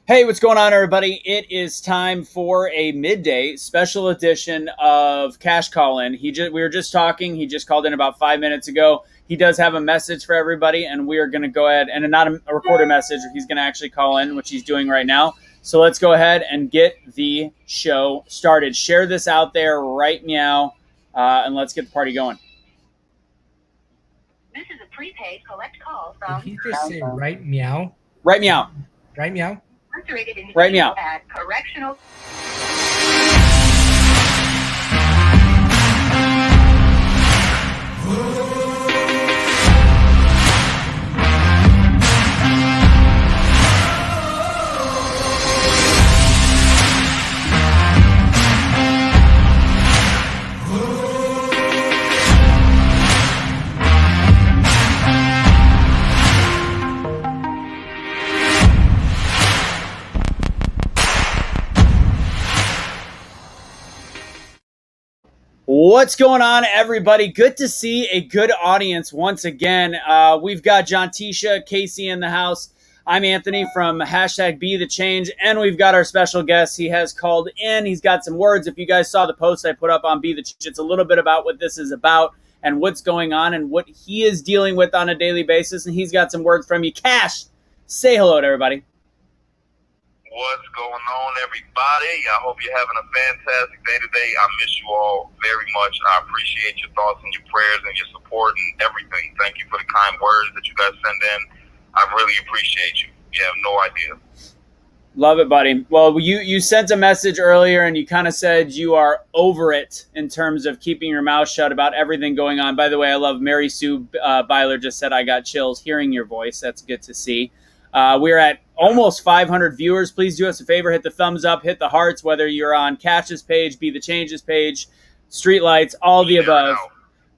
Hey, what's going on, everybody? It is time for a midday special edition of Cash Call In. We were just talking. He just called in about 5 minutes ago. He does have a message for everybody, and we are going to go ahead and not a recorded message. He's going to actually call in, which he's doing right now. So let's go ahead and get the show started. Share this out there, right meow, and let's get the party going. This is a prepaid collect call from. Did he just say right meow? Right meow. Right meow? Right meow. At correctional. What's going on, everybody? Good to see a good audience once again. We've got Jonteshia, Kaecey in the house. I'm Anthony from #BeTheChange, and we've got our special guest. He has called in. He's got some words. If you guys saw the post I put up on Be The Change, it's a little bit about what this is about and what's going on and what he is dealing with on a daily basis, and he's got some words from you. Cash, say hello to everybody. What's going on, everybody? I hope you're having a fantastic day today. I miss you all very much. I appreciate your thoughts and your prayers and your support and everything. Thank you for the kind words that you guys send in. I really appreciate you. You have no idea. Love it, buddy. Well, you sent a message earlier and you kind of said you are over it in terms of keeping your mouth shut about everything going on. By the way, I love Mary Sue Byler just said, I got chills hearing your voice. That's good to see. We're at almost 500 viewers. Please do us a favor, hit the thumbs up, hit the hearts, whether you're on Cash's page, Be The Change's page, Streetlights, all the above.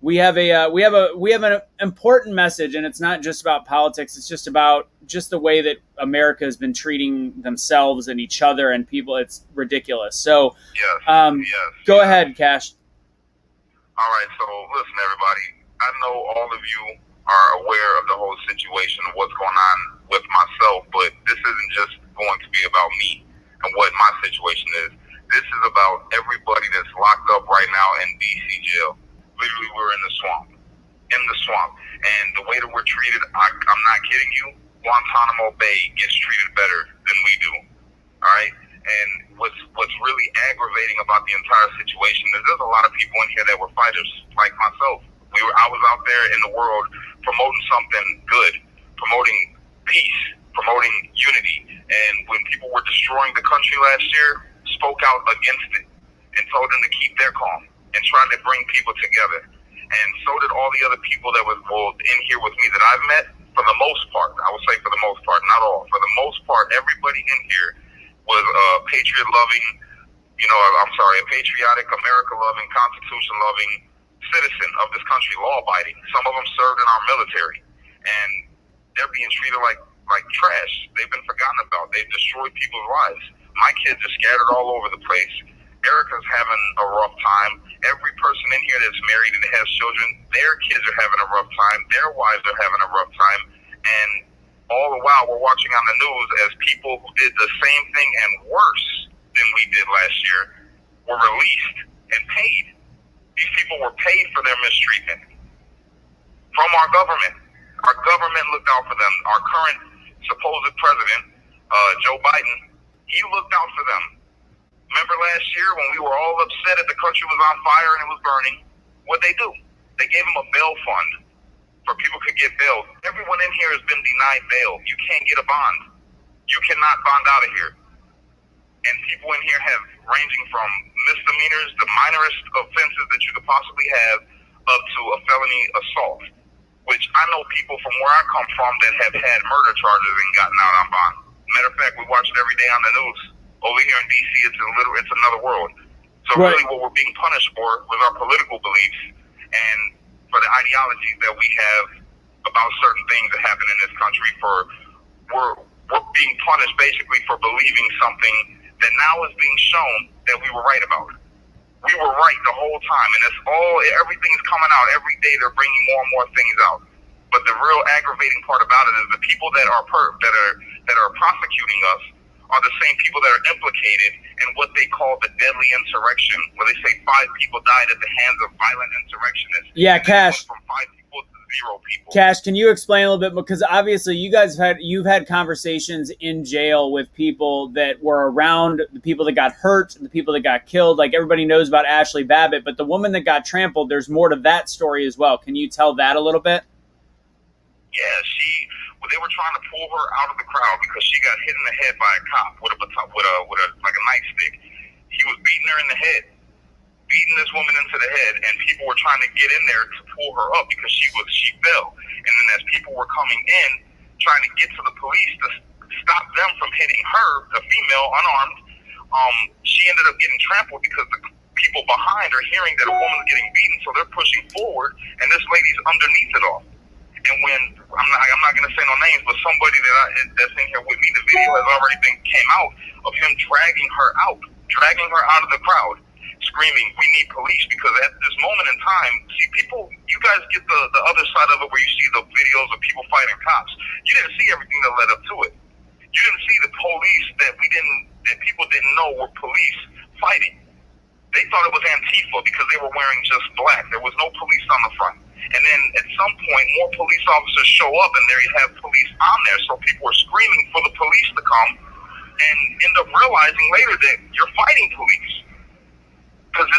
We have an important message, and it's not just about politics. It's just about the way that America has been treating themselves and each other and people. It's ridiculous. So, go ahead, Cash. All right. So, listen, everybody. I know all of you are aware of the whole situation of what's going on with myself, but this isn't just going to be about me and what my situation is. This is about everybody that's locked up right now in DC jail. Literally, we're in the swamp. And the way that we're treated, I'm not kidding you, Guantanamo Bay gets treated better than we do. All right? And what's really aggravating about the entire situation is there's a lot of people in here that were fighters, like myself. I was out there in the world promoting something good, promoting peace, promoting unity. And when people were destroying the country last year, spoke out against it and told them to keep their calm and tried to bring people together. And so did all the other people that was in here with me that I've met. For the most part, I would say for the most part, not all. For the most part, everybody in here was a patriot-loving, a patriotic, America-loving, Constitution-loving citizen of this country, law-abiding. Some of them served in our military, and they're being treated like trash. They've been forgotten about. They've destroyed people's lives. My kids are scattered all over the place. Erica's having a rough time. Every person in here that's married and has children, their kids are having a rough time. Their wives are having a rough time. And all the while, we're watching on the news as people who did the same thing and worse than we did last year were released and paid. These people were paid for their mistreatment from our government. Our government looked out for them. Our current supposed president, Joe Biden, he looked out for them. Remember last year when we were all upset that the country was on fire and it was burning? What'd they do? They gave them a bail fund for people could get bail. Everyone in here has been denied bail. You can't get a bond. You cannot bond out of here. And people in here have ranging from misdemeanors, the minorest offenses that you could possibly have, up to a felony assault, which I know people from where I come from that have had murder charges and gotten out on bond. Matter of fact, we watch it every day on the news. Over here in D.C., it's another world. So really what we're being punished for was our political beliefs and for the ideologies that we have about certain things that happen in this country. We're being punished basically for believing something that now is being shown that we were right about. We were right the whole time, and everything's coming out every day. They're bringing more and more things out. But the real aggravating part about it is the people that are prosecuting us are the same people that are implicated in what they call the deadly insurrection, where they say 5 people died at the hands of violent insurrectionists. Yeah, and Cash. From 5 people to 0 people. Cash, can you explain a little bit? Because obviously you've had conversations in jail with people that were around the people that got hurt, the people that got killed. Like everybody knows about Ashley Babbitt, but the woman that got trampled, there's more to that story as well. Can you tell that a little bit? Yeah, they were trying to pull her out of the crowd because she got hit in the head by a cop with a like a nightstick. He was beating her in the head, beating this woman into the head, and people were trying to get in there to pull her up because she fell. And then as people were coming in, trying to get to the police to stop them from hitting her, the female, unarmed, she ended up getting trampled because the people behind are hearing that a woman's getting beaten, so they're pushing forward, and this lady's underneath it all. And when I'm not going to say no names, but somebody that's in here with me, the video has already came out of him dragging her out of the crowd, screaming, "We need police!" Because at this moment in time, see, people, you guys get the other side of it where you see the videos of people fighting cops. You didn't see everything that led up to it. You didn't see the police that people didn't know were police fighting. They thought it was Antifa because they were wearing just black. There was no police on the front. And then at some point, more police officers show up, and there you have police on there. So people are screaming for the police to come, and end up realizing later that you're fighting police. Because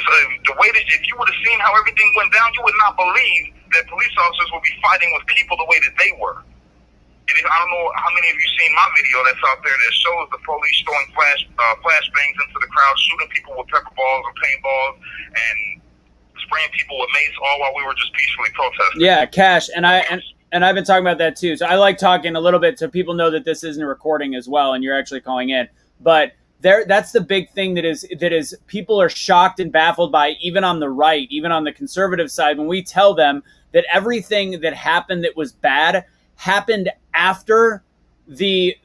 the way that, if you would have seen how everything went down, you would not believe that police officers would be fighting with people the way that they were. And I don't know how many of you seen my video that's out there that shows the police throwing flashbangs into the crowd, shooting people with pepper balls and paintballs, and spraying people with mace, all while we were just peacefully protesting. Yeah, Cash, and I've been talking about that too. So I like talking a little bit so people know that this isn't a recording as well, and you're actually calling in. But that's the big thing that is people are shocked and baffled by, even on the right, even on the conservative side, when we tell them that everything that happened that was bad happened after the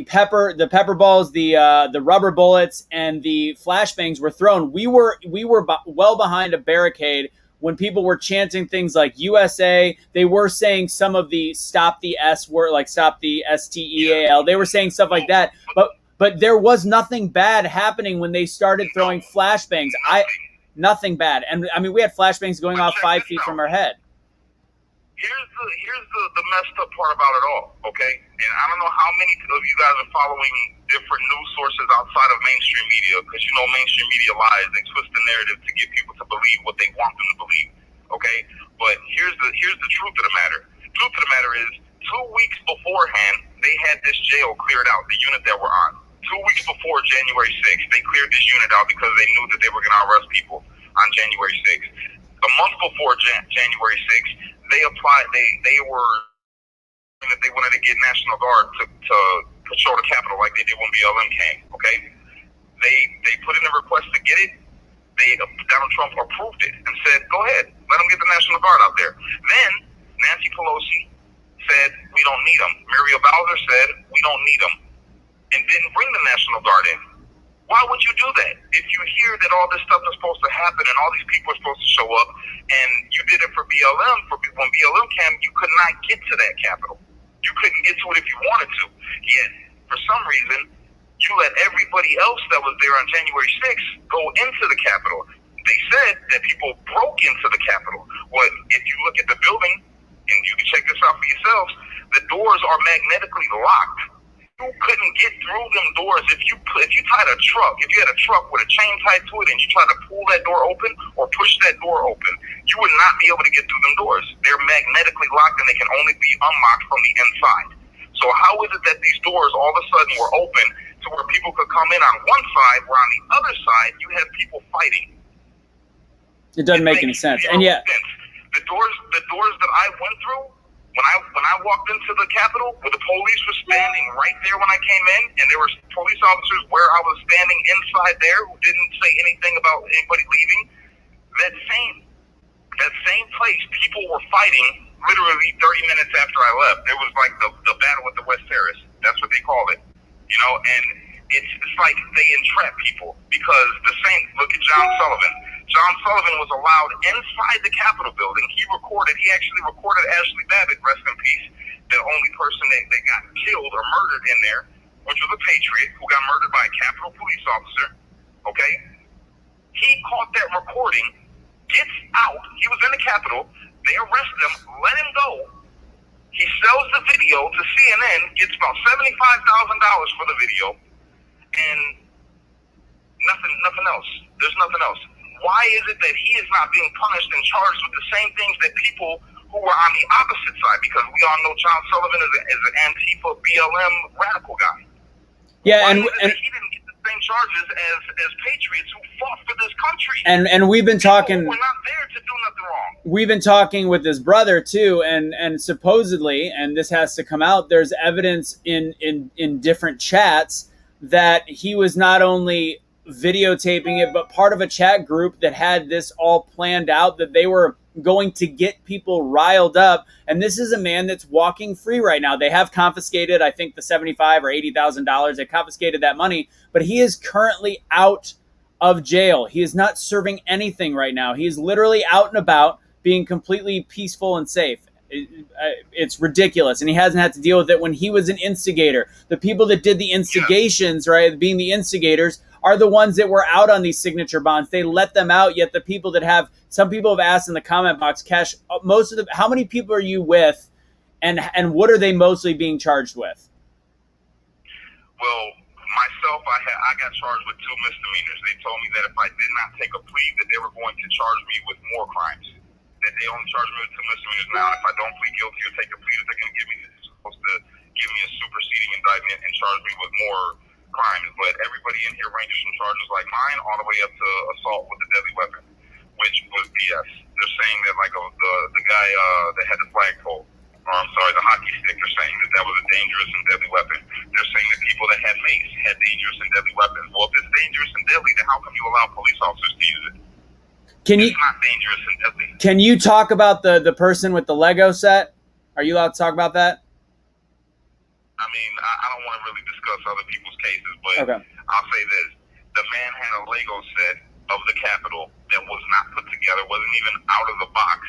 pepper balls, the rubber bullets, and the flashbangs were thrown. We were well behind a barricade when people were chanting things like USA. They were saying some of the stop the S word, like stop the STEAL. They were saying stuff like that, but there was nothing bad happening when they started throwing flashbangs. Nothing bad. And I mean, we had flashbangs going off 5 feet from our head. Here's the messed up part about it all, okay? And I don't know how many of you guys are following different news sources outside of mainstream media, because you know mainstream media lies. They twist the narrative to get people to believe what they want them to believe, okay? But here's the truth of the matter. The truth of the matter is, 2 weeks beforehand, they had this jail cleared out, the unit that we're on. 2 weeks before January 6th, they cleared this unit out because they knew that they were going to arrest people on January 6th. A month before January 6th, they applied. They were that they wanted to get National Guard to patrol the Capitol like they did when BLM came. Okay, they put in a request to get it. Donald Trump approved it and said, "Go ahead, let them get the National Guard out there." Then Nancy Pelosi said, "We don't need them." Muriel Bowser said, "We don't need them," and didn't bring the National Guard in. Why would you do that? If you hear that all this stuff is supposed to happen and all these people are supposed to show up, and you did it for BLM, when BLM came, you could not get to that Capitol. You couldn't get to it if you wanted to. Yet, for some reason, you let everybody else that was there on January 6th go into the Capitol. They said that people broke into the Capitol. Well, if you look at the building, and you can check this out for yourselves, the doors are magnetically locked. You couldn't get through them doors if you tied a truck. If you had a truck with a chain tied to it and you tried to pull that door open or push that door open, you would not be able to get through them doors. They're magnetically locked and they can only be unlocked from the inside. So how is it that these doors all of a sudden were open to where people could come in on one side, where on the other side you have people fighting? It doesn't make any sense. And yet, the doors that I went through, when I walked into the Capitol, where the police were standing right there when I came in, and there were police officers where I was standing inside there who didn't say anything about anybody leaving, that same place, people were fighting literally 30 minutes after I left. It was like the battle at the West Terrace. That's what they call it. You know, and it's like they entrap people because look at John Sullivan. John Sullivan was allowed inside the Capitol building. He actually recorded Ashley Babbitt, rest in peace, the only person that got killed or murdered in there. which was a patriot who got murdered by a Capitol police officer, okay? He caught that recording, gets out. He was in the Capitol. They arrest him, let him go. He sells the video to CNN, gets about $75,000 for the video, and nothing else. There's nothing else. Why is it that he is not being punished and charged with the same things that people who are on the opposite side? Because we all know John Sullivan is an Antifa BLM radical guy. Yeah, and he didn't get the same charges as patriots who fought for this country. And we've been talking. We're not there to do nothing wrong. We've been talking with his brother too, and supposedly, and this has to come out, there's evidence in different chats that he was not only videotaping it, but part of a chat group that had this all planned out, that they were going to get people riled up. And this is a man that's walking free right now. They have confiscated, I think, the $75,000 or $80,000. They confiscated that money, but he is currently out of jail. He is not serving anything right now. He is literally out and about, being completely peaceful and safe. It's ridiculous. And he hasn't had to deal with it when he was an instigator. The people that did the instigations, right, being the instigators, are the ones that were out on these signature bonds. They let them out, yet the people that have, some people have asked in the comment box, Kash, how many people are you with, and what are they mostly being charged with? Well, myself, I got charged with 2 misdemeanors. They told me that if I did not take a plea, that they were going to charge me with more crimes. That they only charge me with 2 misdemeanors now. If I don't plead guilty or take a plea, that they're going to give me, they're supposed to give me a superseding indictment and charge me with more crimes. But everybody in here ranges from charges like mine all the way up to assault with a deadly weapon, which was BS. They're saying that like the guy that had the flagpole, or I'm sorry, the hockey stick, they're saying that was a dangerous and deadly weapon. They're saying that people that had mace had dangerous and deadly weapons. Well, if it's dangerous and deadly, then how come you allow police officers to use it? It's not dangerous and deadly. Can you talk about the person with the Lego set? Are you allowed to talk about that? I mean, I don't want to really discuss other people's cases, but okay. I'll say this. The man had a Lego set of the Capitol that was not put together, wasn't even out of the box,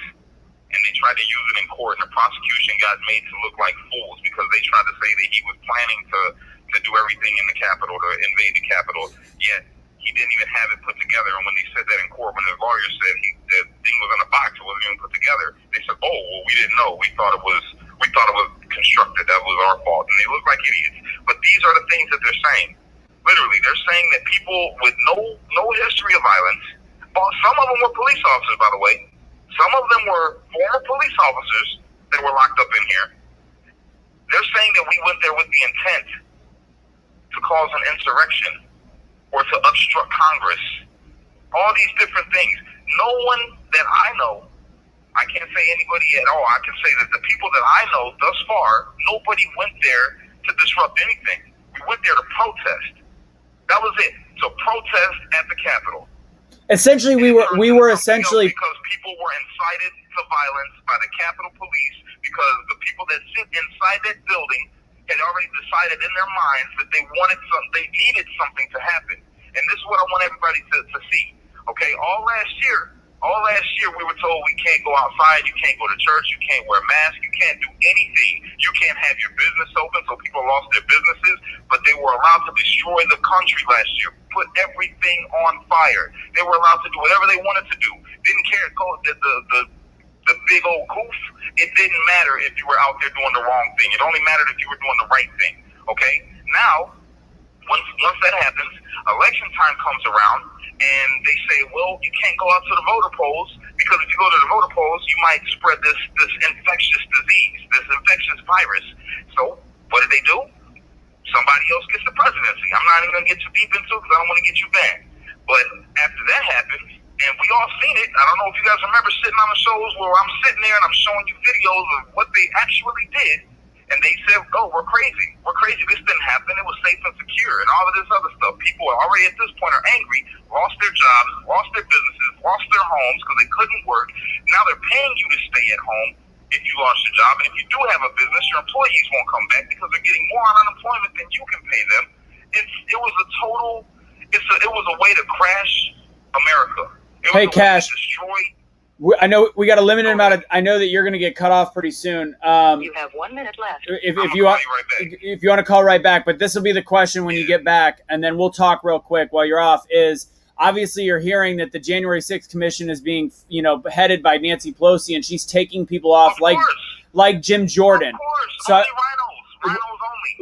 and they tried to use it in court, and the prosecution got made to look like fools because they tried to say that he was planning to do everything in the Capitol, to invade the Capitol, yet he didn't even have it put together. And when they said that in court, when the lawyer said the thing was in a box, it wasn't even put together, they said, oh, well, we didn't know. We thought it was constructed. That was our fault. And they look like idiots. But these are the things that they're saying. Literally, they're saying that people with no history of violence, some of them were police officers, by the way. Some of them were former police officers that were locked up in here. They're saying that we went there with the intent to cause an insurrection or to obstruct Congress. All these different things. No one that I know, I can't say anybody at all, I can say that the people that I know thus far, nobody went there to disrupt anything. We went there to protest. That was it. To protest at the Capitol. Essentially, we were essentially, because people were incited to violence by the Capitol Police, because the people that sit inside that building had already decided in their minds that they needed something to happen. And this is what I want everybody to see. Okay, all last year we were told we can't go outside, you can't go to church, you can't wear masks, you can't do anything. You can't have your business open, so people lost their businesses, but they were allowed to destroy the country last year, put everything on fire. They were allowed to do whatever they wanted to do. Didn't care the big old goof. It didn't matter if you were out there doing the wrong thing. It only mattered if you were doing the right thing. Okay? Now, once that happens, election time comes around, and they say, well, you can't go out to the voter polls, because if you go to the voter polls, you might spread this infectious disease, this infectious virus. So, what do? Somebody else gets the presidency. I'm not even going to get too deep into it because I don't want to get you banned. But after that happens, and we all seen it, I don't know if you guys remember sitting on the shows where I'm sitting there and I'm showing you videos of what they actually did, and they said, oh, we're crazy. This didn't happen. It was safe and secure, and all of this other stuff. People are already at this point are angry, lost their jobs, lost their businesses, lost their homes because they couldn't work. Now they're paying you to stay at home if you lost your job, and if you do have a business, your employees won't come back because they're getting more on unemployment than you can pay them. It was a way to crash America. It was hey, a way Kash. to destroy I know we got a limited amount of. I know that you're going to get cut off pretty soon. You have 1 minute left. If you want, if you want to call right back, but this will be the question when you get back, and then we'll talk real quick while you're off. Is obviously you're hearing that the January 6th commission is being, headed by Nancy Pelosi, and she's taking people off like Jim Jordan. Of course. So, only rhinos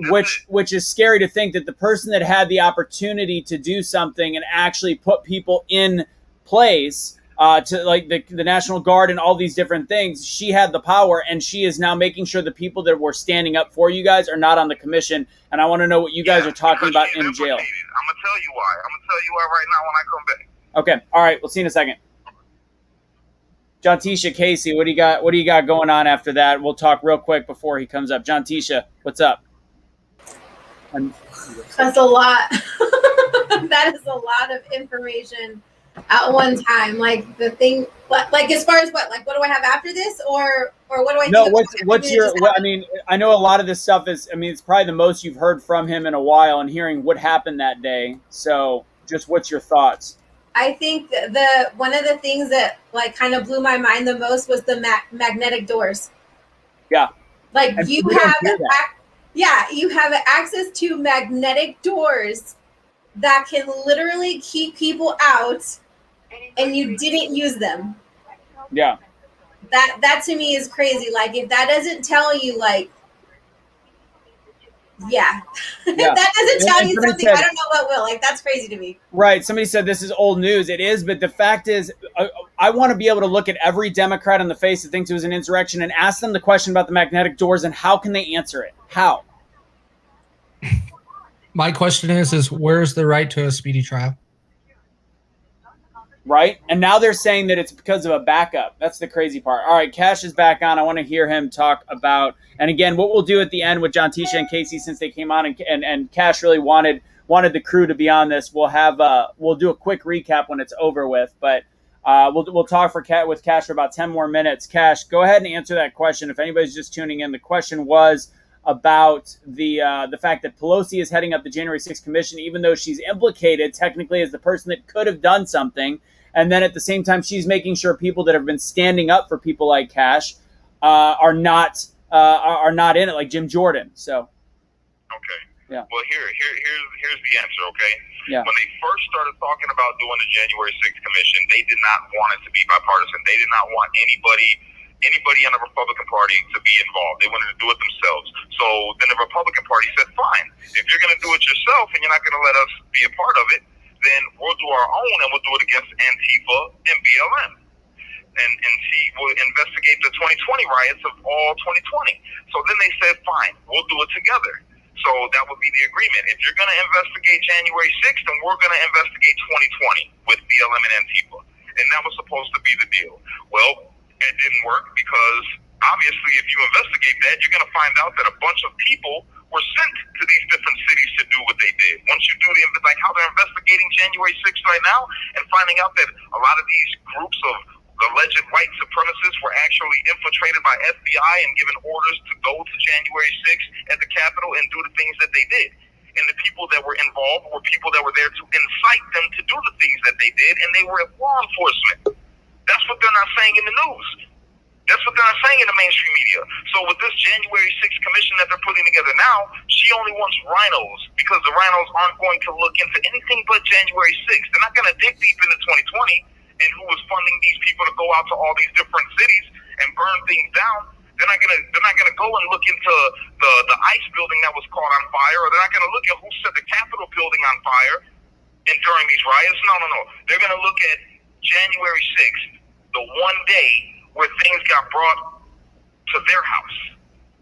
only. which is scary to think that the person that had the opportunity to do something and actually put people in place, to like the National Guard and all these different things, she had the power, and she is now making sure the people that were standing up for you guys are not on the commission. And I want to know what you guys are talking about in jail. I'm gonna tell you why. I'm gonna tell you why right now when I come back. Okay. All right. We'll see you in a second. Jonteshia, Kaecey, what do you got? What do you got going on after that? We'll talk real quick before he comes up. Jonteshia, what's up? That's a lot. That is a lot of information at one time. Like the thing, like as far as what do I have after this, or what do I? No, what's your? I mean, I know a lot of this stuff is. I mean, it's probably the most you've heard from him in a while, and hearing what happened that day. So, just what's your thoughts? I think the one of the things that like kind of blew my mind the most was the magnetic doors. Yeah. Like you have access to magnetic doors that can literally keep people out, and you didn't use them. Yeah. That to me is crazy. Like if that doesn't tell you, like, yeah. If that doesn't tell you something, I don't know what will. Like that's crazy to me. Right. Somebody said this is old news. It is, but the fact is, I want to be able to look at every Democrat in the face that thinks it was an insurrection and ask them the question about the magnetic doors and how can they answer it? How? My question is where's the right to a speedy trial? Right? And now they're saying that it's because of a backup. That's the crazy part. All right, Kash is back on. I want to hear him talk about, and again, what we'll do at the end with Jonteshia and Kaecey, since they came on and Kash really wanted the crew to be on this. We'll do a quick recap when it's over with, but we'll talk with Kash for about 10 more minutes. Kash, go ahead and answer that question. If anybody's just tuning in, the question was about the fact that Pelosi is heading up the January 6th commission, even though she's implicated technically as the person that could have done something. And then at the same time, she's making sure people that have been standing up for people like Kash are not in it, like Jim Jordan. So, okay, yeah. Well, here's the answer. Okay, yeah. When they first started talking about doing the January 6th commission, they did not want it to be bipartisan. They did not want anybody in the Republican Party to be involved. They wanted to do it themselves. So then the Republican Party said, fine, if you're going to do it yourself and you're not going to let us be a part of it, then we'll do our own and we'll do it against Antifa and BLM. And see, we'll investigate the 2020 riots of all 2020. So then they said, fine, we'll do it together. So that would be the agreement. If you're going to investigate January 6th, then we're going to investigate 2020 with BLM and Antifa. And that was supposed to be the deal. Well, it didn't work because obviously if you investigate that, you're going to find out that a bunch of people were sent to these different cities to do what they did. Once you do like how they're investigating January 6th right now and finding out that a lot of these groups of alleged white supremacists were actually infiltrated by FBI and given orders to go to January 6th at the Capitol and do the things that they did. And the people that were involved were people that were there to incite them to do the things that they did, and they were law enforcement. That's what they're not saying in the news. That's what they're not saying in the mainstream media. So with this January 6th commission that they're putting together now, she only wants rhinos because the rhinos aren't going to look into anything but January 6th. They're not going to dig deep into 2020 and who was funding these people to go out to all these different cities and burn things down. They're not gonna go and look into the ICE building that was caught on fire, or they're not gonna look at who set the Capitol building on fire and during these riots. No. They're gonna look at January 6th, the one day where things got brought to their house.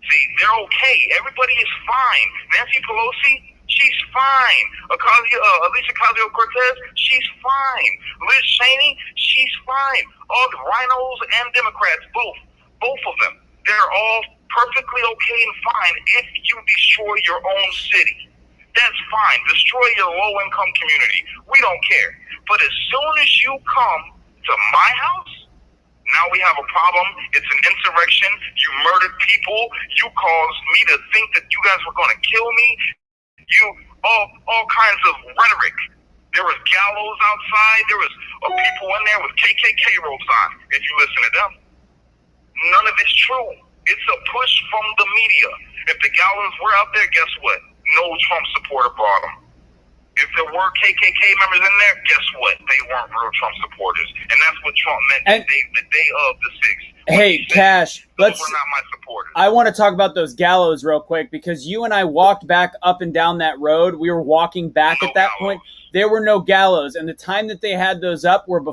See, they're okay. Everybody is fine. Nancy Pelosi, she's fine. Alicia Ocasio-Cortez, she's fine. Liz Cheney, she's fine. All the rhinos and Democrats, both of them, they're all perfectly okay and fine if you destroy your own city. That's fine. Destroy your low-income community. We don't care. But as soon as you come to my house, now we have a problem. It's an insurrection. You murdered people. You caused me to think that you guys were going to kill me. You all kinds of rhetoric. There was gallows outside. There was people in there with KKK ropes on, if you listen to them. None of it's true. It's a push from the media. If the gallows were out there, guess what? No Trump supporter brought them. If there were KKK members in there, guess what? They weren't real Trump supporters. And that's what Trump meant the day of the 6th. Hey, Cash, those were not my supporters. I want to talk about those gallows real quick, because you and I walked back up and down that road. We were walking back at that point. There were no gallows. And the time that they had those up were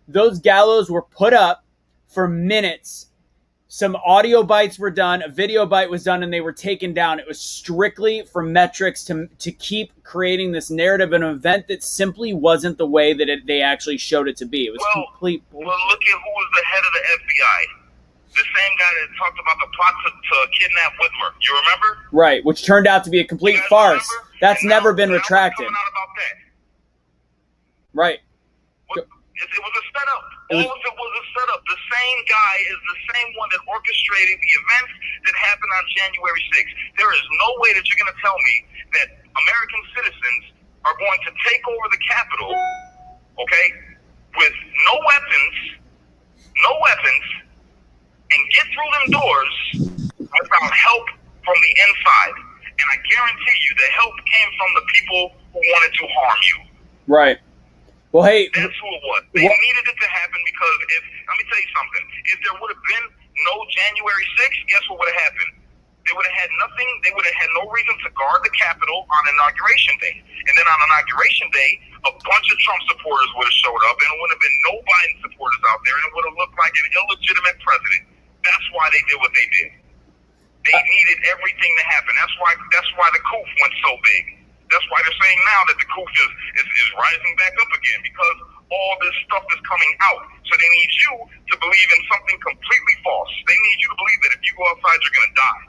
those gallows were put up for minutes. Some audio bites were done, a video bite was done, and they were taken down. It was strictly for metrics to keep creating this narrative, an event that simply wasn't the way that they actually showed it to be. It was complete bullshit. Well, look at who was the head of the FBI. The same guy that talked about the plot to kidnap Whitmer. You remember? Right, which turned out to be a complete farce. Remember? That's never been retracted. Coming out about that. Right. It was a setup. All of it was a setup. The same guy is the same one that orchestrated the events that happened on January 6th. There is no way that you're going to tell me that American citizens are going to take over the Capitol, okay, with no weapons, and get through them doors without help from the inside. And I guarantee you the help came from the people who wanted to harm you. Right. Well, hey, that's who it was. They needed it to happen because let me tell you something. If there would have been no January 6th, guess what would have happened? They would have had nothing. They would have had no reason to guard the Capitol on Inauguration Day. And then on Inauguration Day, a bunch of Trump supporters would have showed up, and it would have been no Biden supporters out there, and it would have looked like an illegitimate president. That's why they did what they did. They needed everything to happen. That's why the coup went so big. That's why they're saying now that the coup is rising back up again, because all this stuff is coming out. So they need you to believe in something completely false. They need you to believe that if you go outside, you're going to die.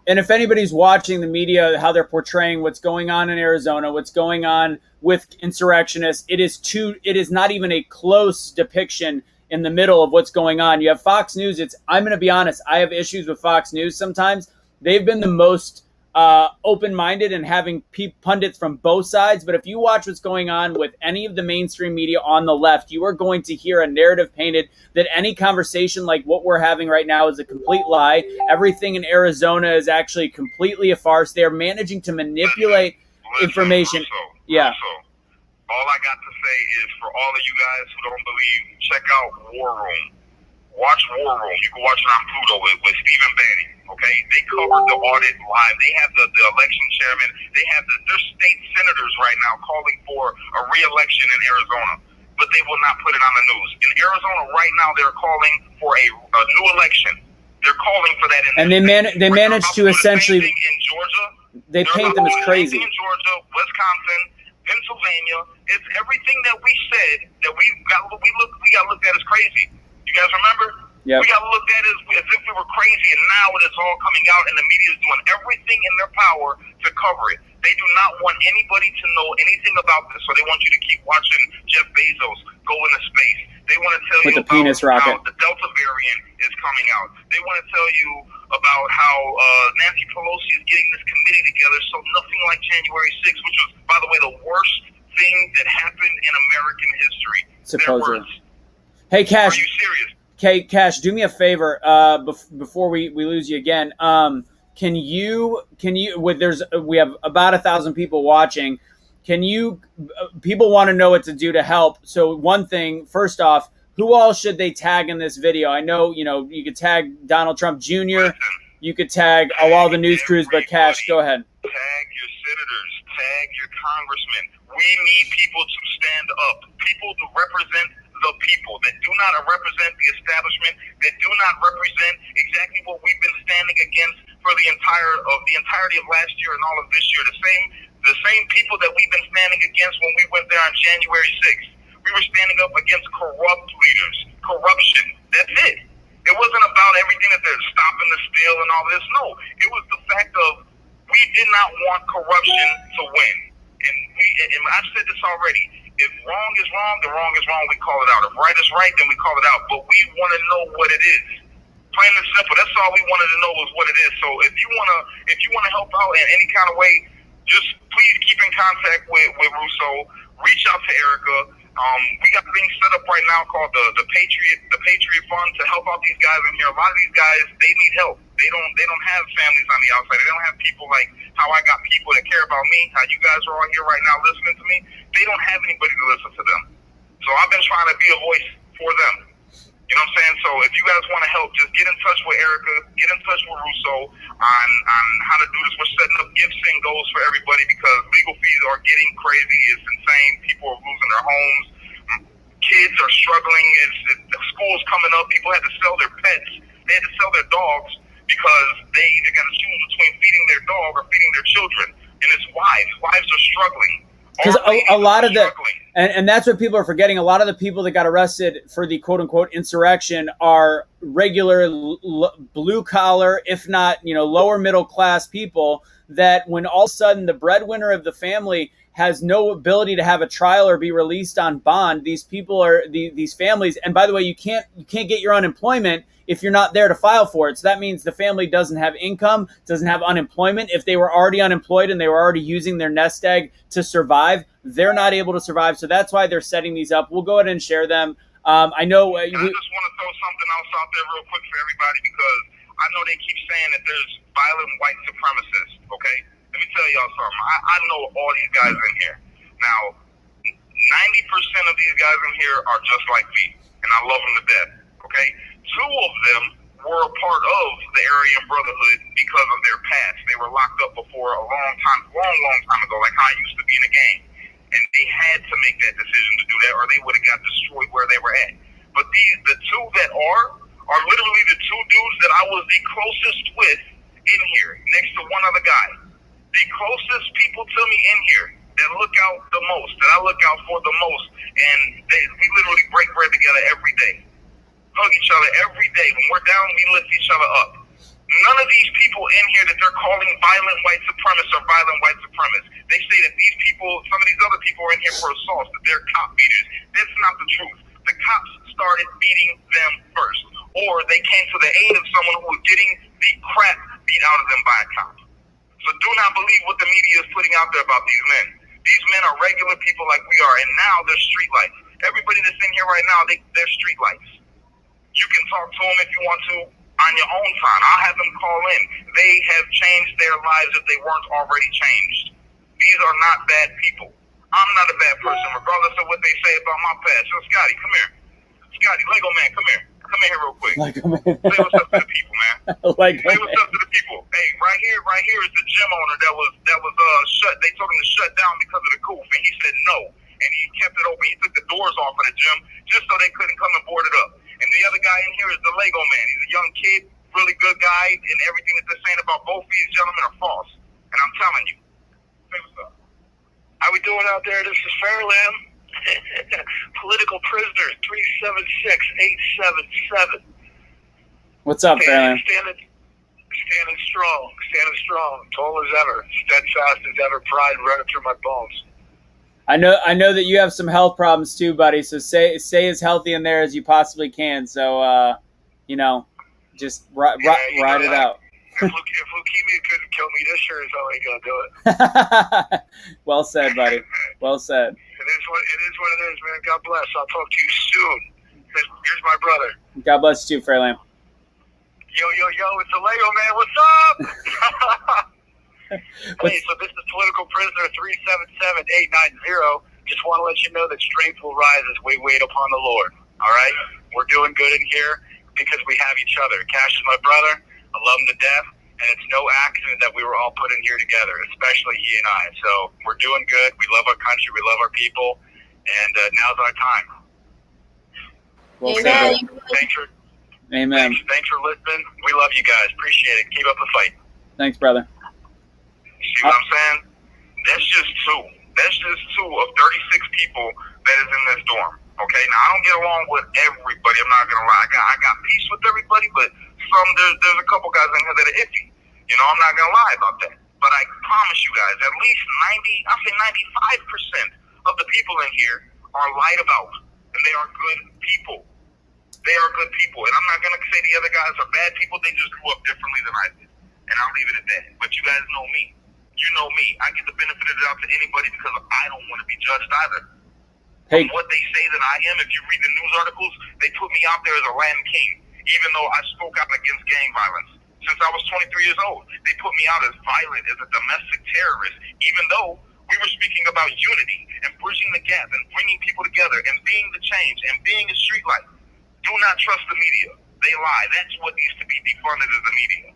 And if anybody's watching the media, how they're portraying what's going on in Arizona, what's going on with insurrectionists, it is not even a close depiction in the middle of what's going on. You have Fox News. I'm going to be honest. I have issues with Fox News sometimes. They've been the most open-minded and having pundits from both sides. But if you watch what's going on with any of the mainstream media on the left, you are going to hear a narrative painted that any conversation like what we're having right now is a complete lie. Everything in Arizona is actually completely a farce. They're managing to manipulate information. Yeah. All I got to say is, for all of you guys who don't believe, check out War Room. Watch War Room. You can watch it on Pluto with Stephen Bannon. Okay, they covered the audit live. They have the election chairman. They have their state senators right now calling for a re-election in Arizona, but they will not put it on the news. In Arizona right now, they're calling for a new election. They're calling for that. And they managed to essentially. In Georgia, they paint them as crazy. In Georgia, Wisconsin, Pennsylvania, it's everything that we said that we got looked at as crazy. You guys remember? Yep. We got looked at as if we were crazy, and now it is all coming out, and the media is doing everything in their power to cover it. They do not want anybody to know anything about this, so they want you to keep watching Jeff Bezos go into space. They want to tell you the penis rocket. How the Delta variant is coming out. They want to tell you about how Nancy Pelosi is getting this committee together, so nothing like January 6th, which was, by the way, the worst thing that happened in American history. Supposedly. Hey, Cash. Are you serious? Okay, Cash, do me a favor before we lose you again. Can you we have about 1,000 people watching. People want to know what to do to help. So one thing, first off, who all should they tag in this video? I know, you could tag Donald Trump Jr. You could tag all the news crews, but Cash, go ahead. Tag your senators, tag your congressmen. We need people to stand up, people to represent the people, that do not represent the establishment, that do not represent exactly what we've been standing against for the entirety of last year and all of this year. The same people that we've been standing against when we went there on January 6th. We were standing up against corrupt leaders, corruption. That's it. It wasn't about everything that they're stopping the steal and all this. No, it was the fact of we did not want corruption to win. And I've said this already. If wrong is wrong, then wrong is wrong. We call it out. If right is right, then we call it out. But we want to know what it is. Plain and simple. That's all we wanted to know was what it is. So if you wanna help out in any kind of way, just please keep in contact with Russo. Reach out to Erica. We got things set up right now called the Patriot Fund to help out these guys in here. A lot of these guys, they need help. They don't have families on the outside. They don't have people like how I got people that care about me, how you guys are all here right now listening to me. They don't have anybody to listen to them. So I've been trying to be a voice for them. You know what I'm saying? So if you guys want to help, just get in touch with Erica, get in touch with Russo on how to do this. We're setting up gifts and goals for everybody because legal fees are getting crazy. It's insane. People are losing their homes. Kids are struggling. School's coming up. People had to sell their pets. They had to sell their dogs because they either got to choose between feeding their dog or feeding their children. And it's wives. Wives are struggling. Because a lot of the, and that's what people are forgetting. A lot of the people that got arrested for the quote unquote insurrection are regular blue collar, if not, lower middle class people that when all of a sudden the breadwinner of the family has no ability to have a trial or be released on bond. These people are these families. And by the way, you can't get your unemployment if you're not there to file for it. So that means the family doesn't have income, doesn't have unemployment. If they were already unemployed and they were already using their nest egg to survive, they're not able to survive. So that's why they're setting these up. We'll go ahead and share them. I know. I just want to throw something else out there real quick for everybody because I know they keep saying that there's violent white supremacists. Okay, let me tell y'all something. I know all these guys in here. Now, 90% of these guys in here are just like me, and I love them to death. Okay. Two of them were a part of the Aryan Brotherhood because of their past. They were locked up before a long time ago, like how I used to be in a gang. And they had to make that decision to do that or they would have got destroyed where they were at. But the two that are literally the two dudes that I was the closest with in here, next to one other guy. The closest people to me in here that look out the most, that I look out for the most. And we literally break bread together every day. Hug each other every day. When we're down, we lift each other up. None of these people in here that they're calling violent white supremacists are violent white supremacists. They say that these people, some of these other people are in here for assaults, that they're cop beaters. That's not the truth. The cops started beating them first. Or they came to the aid of someone who was getting the crap beat out of them by a cop. So do not believe what the media is putting out there about these men. These men are regular people like we are, and now they're street lights. Everybody that's in here right now, they're street lights. You can talk to them if you want to on your own time. I'll have them call in. They have changed their lives if they weren't already changed. These are not bad people. I'm not a bad person, regardless of what they say about my past. So, Scotty, come here. Scotty, Lego Man, come here. Come in here real quick. Say what's up to the people, man. Say what's up to the people. Hey, right here is the gym owner that was shut. They told him to shut down because of the goof, and he said no. And he kept it open. He took the doors off of the gym just so they couldn't come and board it up. And the other guy in here is the Lego Man. He's a young kid, really good guy, and everything that they're saying about both these gentlemen are false. And I'm telling you. Say what's up. How we doing out there? This is Fairlam. Political prisoner, 376-877. What's up, Fairlam? Standing strong, tall as ever, steadfast as ever, pride running through my bones. I know that you have some health problems too, buddy. So stay as healthy in there as you possibly can. So, just ride it out. If leukemia couldn't kill me, this sure is only going to do it. Well said, buddy. Well said. It is what it is, man. God bless. I'll talk to you soon. Here's my brother. God bless you too, Fairlam. Yo, it's the Lego Man. What's up? Hey, so this is Political Prisoner 377-890. Just want to let you know that strength will rise as we wait upon the Lord. All right? We're doing good in here because we have each other. Cash is my brother. I love him to death. And it's no accident that we were all put in here together, especially he and I. So we're doing good. We love our country. We love our people. And now's our time. Well Amen. said. Amen. Thanks for listening. We love you guys. Appreciate it. Keep up the fight. Thanks, brother. See what I'm saying? That's just two. That's just two of 36 people that is in this dorm. Okay? Now, I don't get along with everybody. I'm not going to lie. I got peace with everybody, but there's a couple guys in here that are iffy. I'm not going to lie about that. But I promise you guys, at least 95% of the people in here are lied about. And they are good people. They are good people. And I'm not going to say the other guys are bad people. They just grew up differently than I did. And I'll leave it at that. But you guys know me. You know me. I get the benefit of the doubt to anybody because I don't want to be judged either. Hey, From what they say that I am, if you read the news articles, they put me out there as a Latin king, even though I spoke out against gang violence. Since I was 23 years old, they put me out as violent, as a domestic terrorist, even though we were speaking about unity and bridging the gap and bringing people together and being the change and being a street light. Do not trust the media. They lie. That's what needs to be defunded is the media.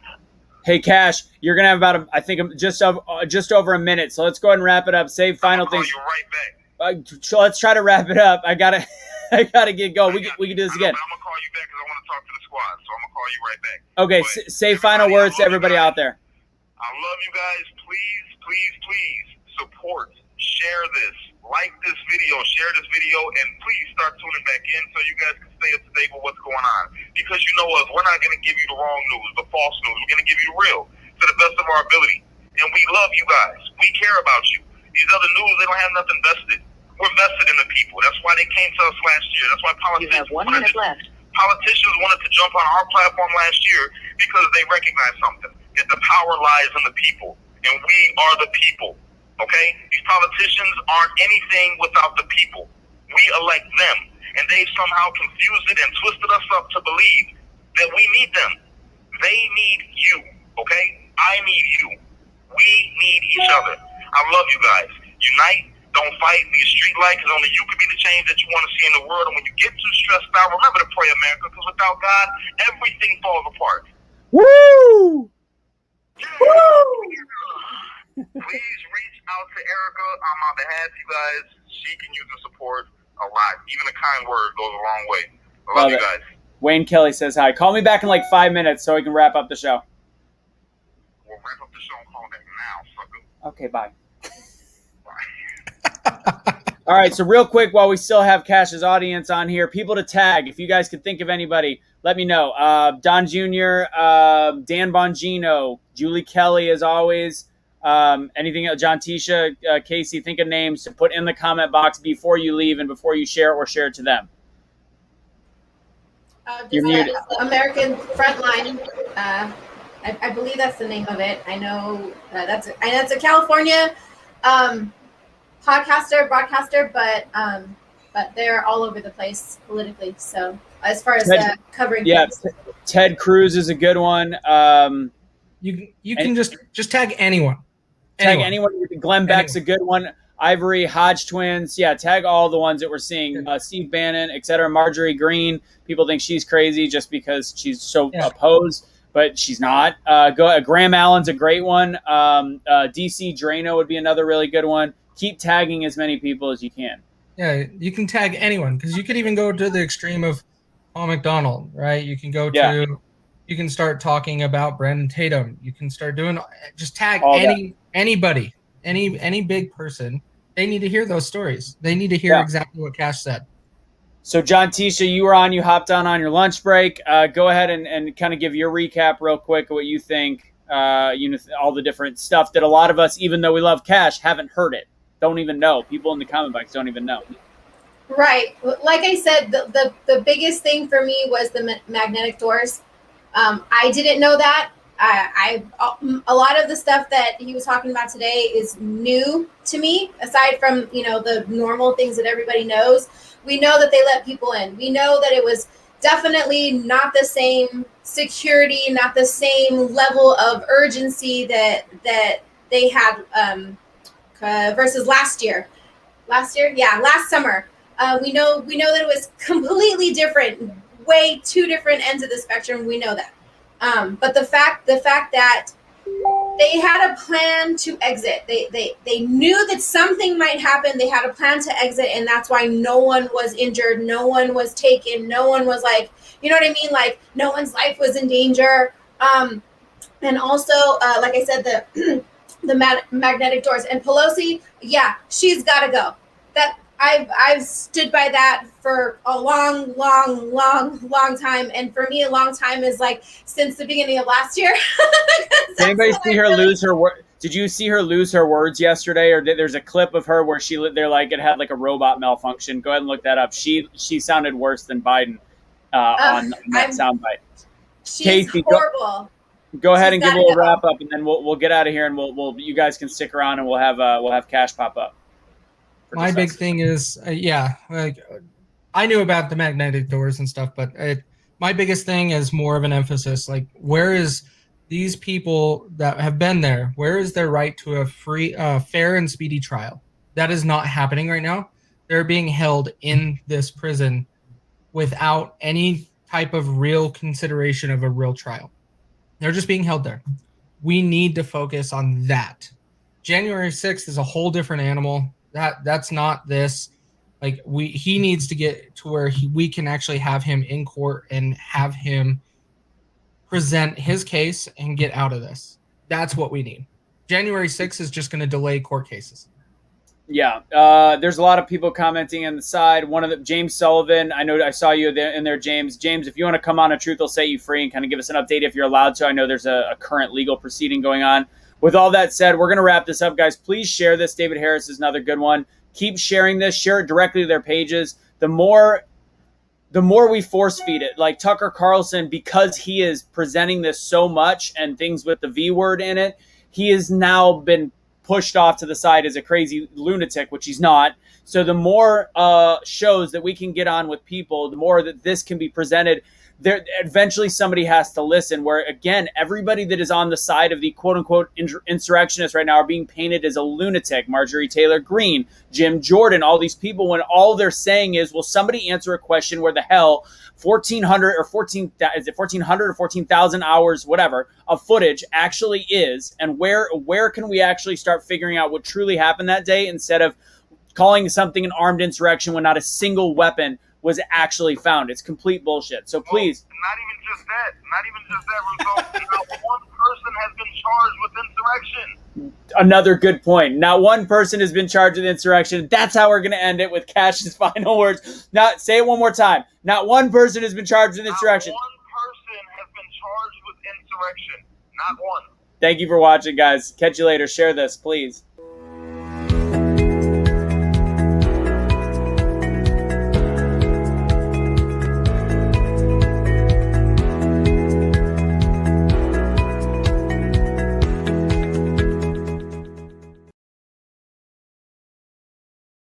hey, Cash, you're gonna have about I think just over a minute. So let's go ahead and wrap it up. Say final I'll call things. you right back. So let's try to wrap it up. I gotta get going. We can do this again. I'm gonna call you back because I want to talk to the squad, so I'm gonna call you right back. Okay, But say final words to everybody out there. I love you guys. Please, please, please support, share this, like this video, share this video, and please start tuning back in so you guys can stay up to date with what's going on. Because you know us, we're not going to give you the wrong news, the false news. We're going to give you the real to the best of our ability. And we love you guys. We care about you. These other news, they don't have nothing vested. We're vested in the people. That's why they came to us last year. That's why You have 1 minute left. politicians wanted to jump on our platform last year because they recognize something, that the power lies in the people, and we are the people, okay? These politicians aren't anything without the people. We elect them, and they've somehow confused it and twisted us up to believe that we need them. They need you, okay? I need you. We need each other. I love you guys. Unite. Don't fight. Be a street light, because only you can be the change that you want to see in the world. And when you get too stressed out, remember to pray, America, because without God, everything falls apart. Woo! Please reach out to Erica on my behalf, you guys. She can use the support a lot. Even a kind word goes a long way. I love you guys. Wayne Kelly says hi. Call me back in like 5 minutes so we can wrap up the show. We'll wrap up the show and call back now, sucker. Okay, bye. All right, so real quick, while we still have Cash's audience on here, people to tag. If you guys could think of anybody, let me know. Don Jr., Dan Bongino, Julie Kelly, as always. Anything else? Jonteshia, Kaecey, think of names to put in the comment box before you leave and before you share or share it to them. You're muted. American Frontline. I believe that's the name of it. I know that's a California podcaster, broadcaster, but they're all over the place politically. So as far as covering, things. Ted Cruz is a good one. You can just tag anyone. Tag anyone. Glenn Beck's a good one. Ivory, Hodge twins. Yeah, tag all the ones that we're seeing. Steve Bannon, etc. Marjorie Green. People think she's crazy just because she's so opposed, but she's not. Graham Allen's a great one. DC Drano would be another really good one. Keep tagging as many people as you can. Yeah, you can tag anyone, because you could even go to the extreme of Paul McDonald, right? You can go to, you can start talking about Brandon Tatum. You can start doing, just tag anybody, any big person. They need to hear those stories. They need to hear exactly what Cash said. So, Jonteshia, you hopped on your lunch break. Go ahead and kind of give your recap real quick of what you think, all the different stuff that a lot of us, even though we love Cash, haven't heard it. Don't even know. People in the comment box don't even know. Right. Like I said, the biggest thing for me was the magnetic doors. I didn't know that. A lot of the stuff that he was talking about today is new to me, aside from, the normal things that everybody knows. We know that they let people in. We know that it was definitely not the same security, not the same level of urgency that they had versus last year. Last summer. We know that it was completely different, way two different ends of the spectrum. We know that. But the fact that they had a plan to exit, they knew that something might happen. They had a plan to exit, and that's why no one was injured, no one was taken, no one was like, you know what I mean? Like no one's life was in danger. And also, like I said, the magnetic doors and Pelosi, she's got to go. That I've stood by that for a long time, and for me, a long time is like since the beginning of last year. Did anybody see her lose her word? Did you see her lose her words yesterday, or there's a clip of her where they're like it had like a robot malfunction? Go ahead and look that up. She sounded worse than Biden on that soundbite. She's horrible. Go ahead She's and give a gotta little go. wrap up, and then we'll get out of here, and we'll you guys can stick around, and we'll have Cash pop up. My big thing is, like I knew about the magnetic doors and stuff, but my biggest thing is more of an emphasis. Like, where is these people that have been there? Where is their right to a free, fair, and speedy trial? That is not happening right now. They're being held in this prison without any type of real consideration of a real trial. They're just being held there. We need to focus on that. January 6th is a whole different animal. That's not this. Like, he needs to get to where we can actually have him in court and have him present his case and get out of this. That's what we need. January 6th is just going to delay court cases. Yeah, there's a lot of people commenting on the side. One of the James Sullivan, I know I saw you there, in there, James. James, if you want to come on a Truth Will Set You Free and kind of give us an update if you're allowed to. I know there's a current legal proceeding going on. With all that said, we're going to wrap this up, guys. Please share this. David Harris is another good one. Keep sharing this. Share it directly to their pages. The more we force feed it, like Tucker Carlson, because he is presenting this so much and things with the V word in it, he has now been pushed off to the side as a crazy lunatic, which he's not. So the more shows that we can get on with people, the more that this can be presented, there eventually somebody has to listen. Where, again, everybody that is on the side of the quote-unquote insurrectionists right now are being painted as a lunatic. Marjorie Taylor Greene, Jim Jordan, all these people, when all they're saying is, will somebody answer a question where the hell 1,400 or 14,000 hours, whatever, of footage actually is, and where can we actually start figuring out what truly happened that day, instead of calling something an armed insurrection when not a single weapon was actually found. It's complete bullshit. So please. Not even just that, Russo. Not one person has been charged with insurrection. Another good point. Not one person has been charged with insurrection. That's how we're going to end it with Cash's final words. Not say it one more time. Not one person has been charged with insurrection. Not one person has been charged with insurrection. Not one. Thank you for watching, guys. Catch you later. Share this, please.